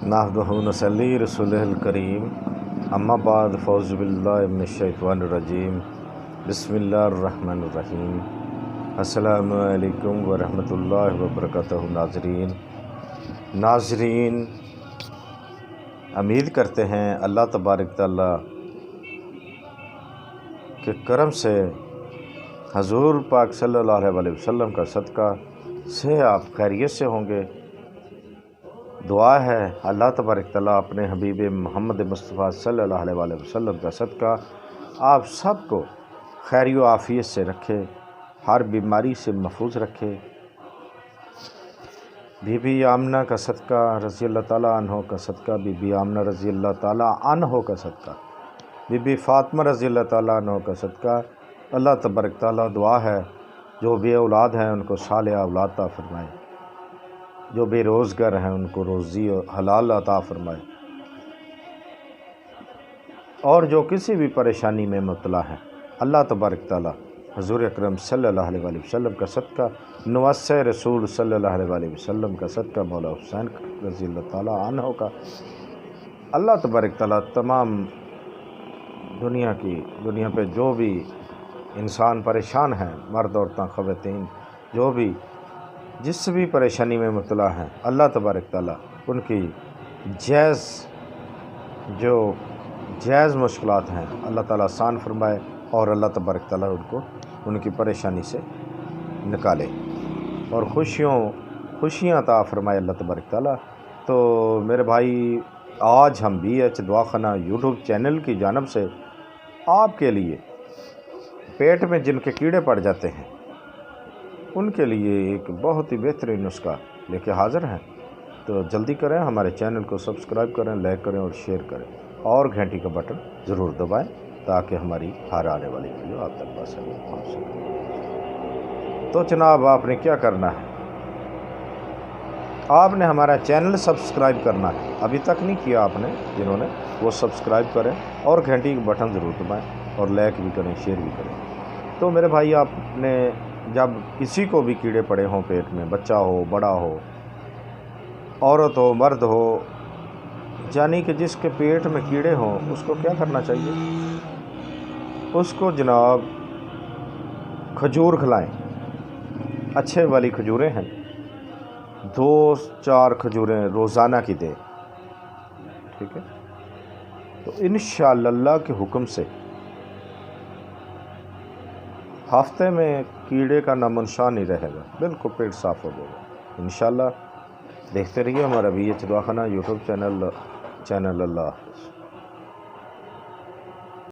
نحمدہ ونصلی رسولہ الکریم اما بعد فاعوذ باللہ من الشیطان الرجیم بسم اللہ الرحمن الرحیم السلام علیکم ورحمۃ اللہ وبرکاتہ۔ ناظرین امید کرتے ہیں اللہ تبارک تعالیٰ کے کرم سے حضور پاک صلی اللہ علیہ وسلم کا صدقہ سے آپ خیریت سے ہوں گے۔ دعا ہے اللہ تبارک تعالیٰ اپنے حبیب محمد مصطفیٰ صلی اللہ علیہ وسلم کا صدقہ آپ سب کو خیر و عافیت سے رکھے، ہر بیماری سے محفوظ رکھے۔ بی بی آمنہ کا صدقہ رضی اللہ تعالیٰ عنہ کا صدقہ، بی بی آمنہ رضی اللہ تعالیٰ عنہ کا صدقہ، بی بی فاطمہ رضی اللہ تعالیٰ عنہ کا صدقہ اللہ تبارک تعالیٰ دعا ہے جو بے اولاد ہیں ان کو صالح اولاد عطا فرمائے، جو بے روزگار ہیں ان کو روزی و حلال عطا فرمائے، اور جو کسی بھی پریشانی میں مبتلا ہیں اللہ تبارک تعالیٰ حضور اکرم صلی اللہ علیہ وسلم کا صدقہ، نواسہ رسول صلی اللہ علیہ وسلم کا صدقہ، مولا حسین رضی اللہ تعالیٰ عنہ کا، اللہ تبارک تعالیٰ تمام دنیا پہ جو بھی انسان پریشان ہیں، مرد عورتیں خواتین، جو بھی جس بھی پریشانی میں مبتلا ہیں، اللہ تبارک تعالیٰ ان کی جائز مشکلات ہیں اللہ تعالیٰ آسان فرمائے، اور اللہ تبارک تعالیٰ ان کی پریشانی سے نکالے اور خوشیاں عطا فرمائے اللہ تبارک تعالیٰ۔ تو میرے بھائی، آج ہم بی ایچ دعاخانہ یوٹیوب چینل کی جانب سے آپ کے لیے پیٹ میں جن کے کیڑے پڑ جاتے ہیں ان کے لیے ایک بہت ہی بہترین نسخہ لے کے حاضر ہیں۔ تو جلدی کریں، ہمارے چینل کو سبسکرائب کریں، لائک کریں اور شیئر کریں، اور گھنٹی کا بٹن ضرور دبائیں تاکہ ہماری ہر آنے والی ویڈیو آپ تک بآسانی پہنچ سکے۔ تو جناب، آپ نے کیا کرنا ہے؟ آپ نے ہمارا چینل سبسکرائب کرنا ہے، ابھی تک نہیں کیا آپ نے، جنہوں نے وہ سبسکرائب کریں اور گھنٹی کا بٹن ضرور دبائیں اور لائک بھی کریں، شیئر بھی کریں۔ تو میرے بھائی، آپ نے جب کسی کو بھی کیڑے پڑے ہوں پیٹ میں، بچہ ہو، بڑا ہو، عورت ہو، مرد ہو، یعنی کہ جس کے پیٹ میں کیڑے ہوں، اس کو کیا کرنا چاہیے؟ اس کو جناب کھجور کھلائیں، اچھے والی کھجوریں ہیں، 2-4 کھجوریں روزانہ کی دیں، ٹھیک ہے؟ تو انشاءاللہ اللہ کے حکم سے ہفتے میں کیڑے کا نام و نشان نہیں رہے گا، بالکل پیٹ صاف ہو جائے گا انشاءاللہ۔ دیکھتے رہیے ہمارا بی ایچ دعاخانہ یوٹیوب چینل۔ اللہ حافظ۔